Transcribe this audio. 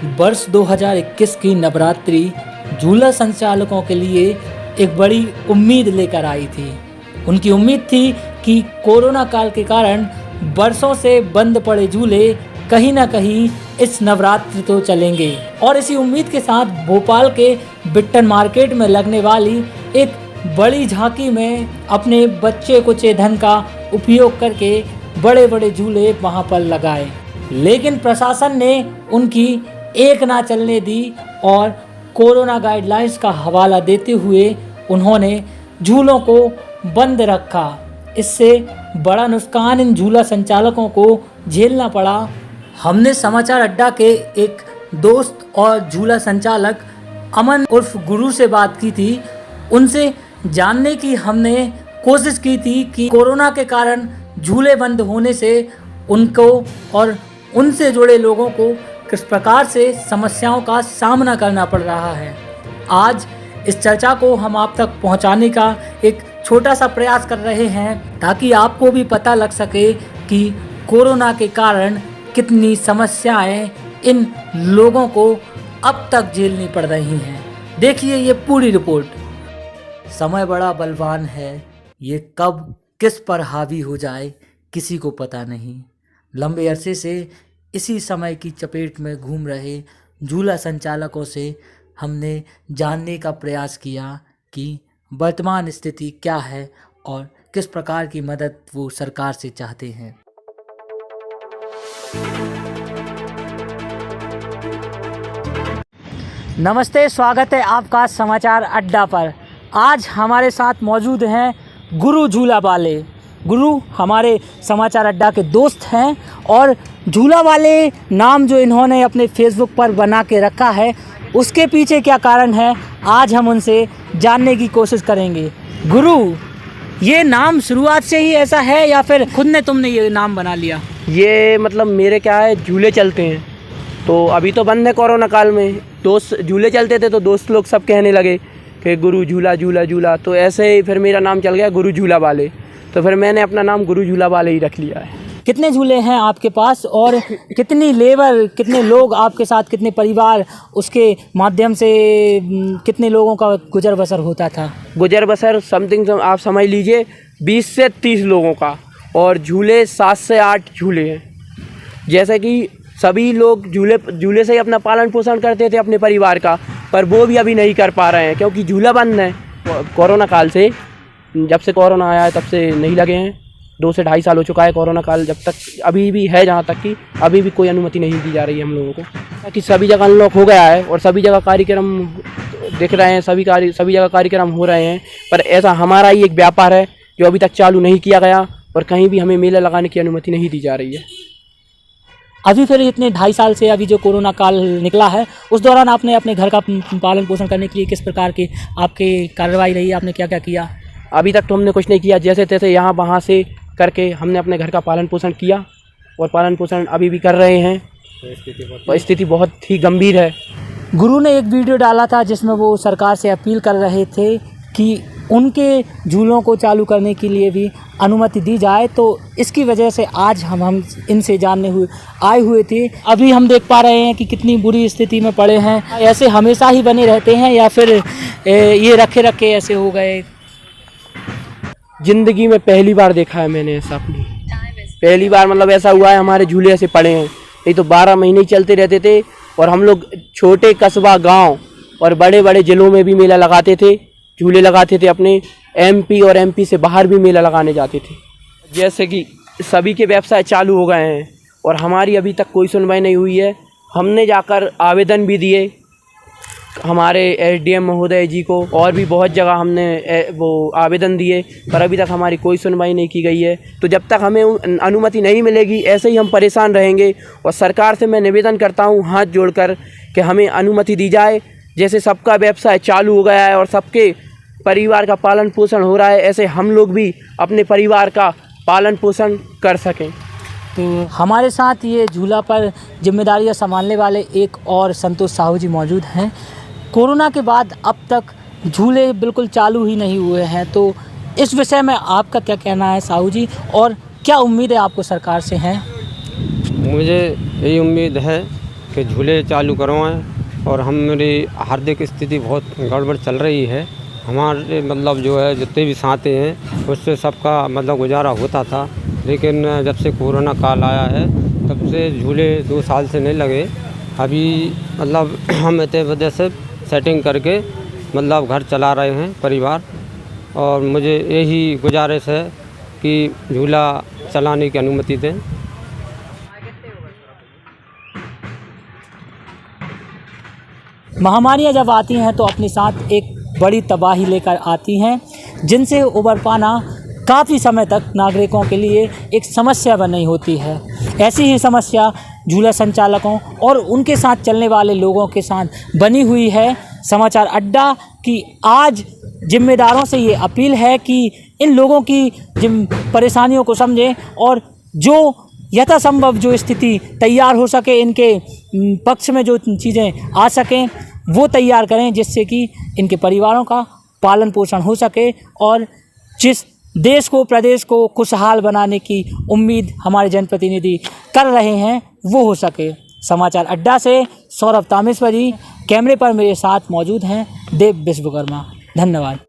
वर्ष 2021 की नवरात्रि झूला संचालकों के लिए एक बड़ी उम्मीद लेकर आई थी। उनकी उम्मीद थी कि कोरोना काल के कारण वर्षों से बंद पड़े झूले कहीं ना कहीं इस नवरात्रि तो चलेंगे, और इसी उम्मीद के साथ भोपाल के बिट्टन मार्केट में लगने वाली एक बड़ी झांकी में अपने बच्चे कुचे धन का उपयोग करके बड़े बड़े झूले वहां पर लगाए। लेकिन प्रशासन ने उनकी एक ना चलने दी और कोरोना गाइडलाइंस का हवाला देते हुए उन्होंने झूलों को बंद रखा। इससे बड़ा नुकसान इन झूला संचालकों को झेलना पड़ा। हमने समाचार अड्डा के एक दोस्त और झूला संचालक अमन उर्फ गुरु से बात की थी। उनसे जानने की हमने कोशिश की थी कि कोरोना के कारण झूले बंद होने से उनको और उनसे जुड़े लोगों को किस प्रकार से समस्याओं का सामना करना पड़ रहा है। आज इस चर्चा को हम आप तक पहुंचाने का एक छोटा सा प्रयास कर रहे हैं, ताकि आपको भी पता लग सके कि कोरोना के कारण कितनी समस्याएं इन लोगों को अब तक झेलनी पड़ रही हैं। देखिए ये पूरी रिपोर्ट। समय बड़ा बलवान है, ये कब किस पर हावी हो जाए किसी को पता नहीं। लंबे अरसे से इसी समय की चपेट में घूम रहे झूला संचालकों से हमने जानने का प्रयास किया कि वर्तमान स्थिति क्या है और किस प्रकार की मदद वो सरकार से चाहते हैं। नमस्ते, स्वागत है आपका समाचार अड्डा पर। आज हमारे साथ मौजूद हैं गुरु झूला वाले। गुरु हमारे समाचार अड्डा के दोस्त हैं और झूला वाले नाम जो इन्होंने अपने फेसबुक पर बना के रखा है, उसके पीछे क्या कारण है आज हम उनसे जानने की कोशिश करेंगे। गुरु, ये नाम शुरुआत से ही ऐसा है या फिर खुद ने तुमने ये नाम बना लिया? ये मतलब मेरे क्या है, झूले चलते हैं तो अभी तो बंद है कोरोना काल में। दोस्त झूले चलते थे तो दोस्त लोग सब कहने लगे कि गुरु झूला झूला झूला, तो ऐसे ही फिर मेरा नाम चल गया गुरु झूला वाले। तो फिर मैंने अपना नाम गुरु झूला वाले ही रख लिया है। कितने झूले हैं आपके पास और कितनी लेबर, कितने लोग आपके साथ, कितने परिवार, उसके माध्यम से कितने लोगों का गुजर बसर होता था? गुजर बसर समथिंग आप समझ लीजिए 20 से 30 लोगों का, और झूले 7 से 8 झूले हैं। जैसे कि सभी लोग झूले से ही अपना पालन पोषण करते थे अपने परिवार का, पर वो भी अभी नहीं कर पा रहे हैं क्योंकि झूला बंद है। कोरोना काल से, जब से कोरोना आया है तब से नहीं लगे हैं। 2 से 2.5 साल हो चुका है कोरोना काल, जब तक अभी भी है, जहाँ तक कि अभी भी कोई अनुमति नहीं दी जा रही है हम लोगों को, ताकि सभी जगह अनलॉक हो गया है और सभी जगह कार्यक्रम दिख रहे हैं, सभी जगह कार्यक्रम हो रहे हैं। पर ऐसा हमारा ही एक व्यापार है जो अभी तक चालू नहीं किया गया और कहीं भी हमें मेला लगाने की अनुमति नहीं दी जा रही है। अभी फिर इतने 2.5 साल से अभी जो कोरोना काल निकला है, उस दौरान आपने अपने घर का पालन पोषण करने के लिए किस प्रकार की आपकी कार्रवाई रही? आपने क्या क्या किया? अभी तक तो हमने कुछ नहीं किया, जैसे तैसे यहाँ वहाँ से करके हमने अपने घर का पालन पोषण किया और पालन पोषण अभी भी कर रहे हैं। स्थिति बहुत ही गंभीर है। गुरु ने एक वीडियो डाला था जिसमें वो सरकार से अपील कर रहे थे कि उनके झूलों को चालू करने के लिए भी अनुमति दी जाए, तो इसकी वजह से आज हम इनसे जानने आए हुए थे। अभी हम देख पा रहे हैं कि कितनी बुरी स्थिति में पड़े हैं। ऐसे हमेशा ही बने रहते हैं या फिर ये रखे रखे ऐसे हो गए? जिंदगी में पहली बार देखा है मैंने ऐसा, अपनी पहली बार मतलब ऐसा हुआ है। हमारे झूले ऐसे पड़े हैं, नहीं तो 12 महीने ही चलते रहते थे। और हम लोग छोटे कस्बा, गांव और बड़े बड़े ज़िलों में भी मेला लगाते थे, झूले लगाते थे। अपने MP और MP से बाहर भी मेला लगाने जाते थे। जैसे कि सभी के व्यवसाय चालू हो गए हैं और हमारी अभी तक कोई सुनवाई नहीं हुई है। हमने जाकर आवेदन भी दिए हमारे SDM महोदय जी को, और भी बहुत जगह हमने वो आवेदन दिए, पर अभी तक हमारी कोई सुनवाई नहीं की गई है। तो जब तक हमें अनुमति नहीं मिलेगी ऐसे ही हम परेशान रहेंगे। और सरकार से मैं निवेदन करता हूँ हाथ जोड़कर कि हमें अनुमति दी जाए। जैसे सबका व्यवसाय चालू हो गया है और सबके परिवार का पालन पोषण हो रहा है, ऐसे हम लोग भी अपने परिवार का पालन पोषण कर सकें। तो हमारे साथ ये झूला पर जिम्मेदारियां संभालने वाले एक और संतोष साहू जी मौजूद हैं। कोरोना के बाद अब तक झूले बिल्कुल चालू ही नहीं हुए हैं, तो इस विषय में आपका क्या कहना है साहू जी, और क्या उम्मीद है आपको सरकार से है? मुझे यही उम्मीद है कि झूले चालू करवाएं। और हमारी आर्थिक स्थिति बहुत गड़बड़ चल रही है। हमारे मतलब जो है जितने भी साथी हैं उससे सबका मतलब गुजारा होता था, लेकिन जब से कोरोना काल आया है तब से झूले 2 साल से नहीं लगे। अभी मतलब हम इतने वजह से सेटिंग करके मतलब घर चला रहे हैं परिवार। और मुझे यही गुजारिश है कि झूला चलाने की अनुमति दें। महामारियाँ जब आती हैं तो अपने साथ एक बड़ी तबाही लेकर आती हैं, जिनसे उबर पाना काफ़ी समय तक नागरिकों के लिए एक समस्या बनी होती है। ऐसी ही समस्या झूला संचालकों और उनके साथ चलने वाले लोगों के साथ बनी हुई है। समाचार अड्डा की आज जिम्मेदारों से ये अपील है कि इन लोगों की परेशानियों को समझें और जो यथासंभव जो स्थिति तैयार हो सके, इनके पक्ष में जो चीज़ें आ सकें वो तैयार करें, जिससे कि इनके परिवारों का पालन पोषण हो सके और जिस देश को, प्रदेश को खुशहाल बनाने की उम्मीद हमारे जनप्रतिनिधि कर रहे हैं वो हो सके। समाचार अड्डा से सौरभ तामेश्वरी, कैमरे पर मेरे साथ मौजूद हैं देव विश्वकर्मा। धन्यवाद।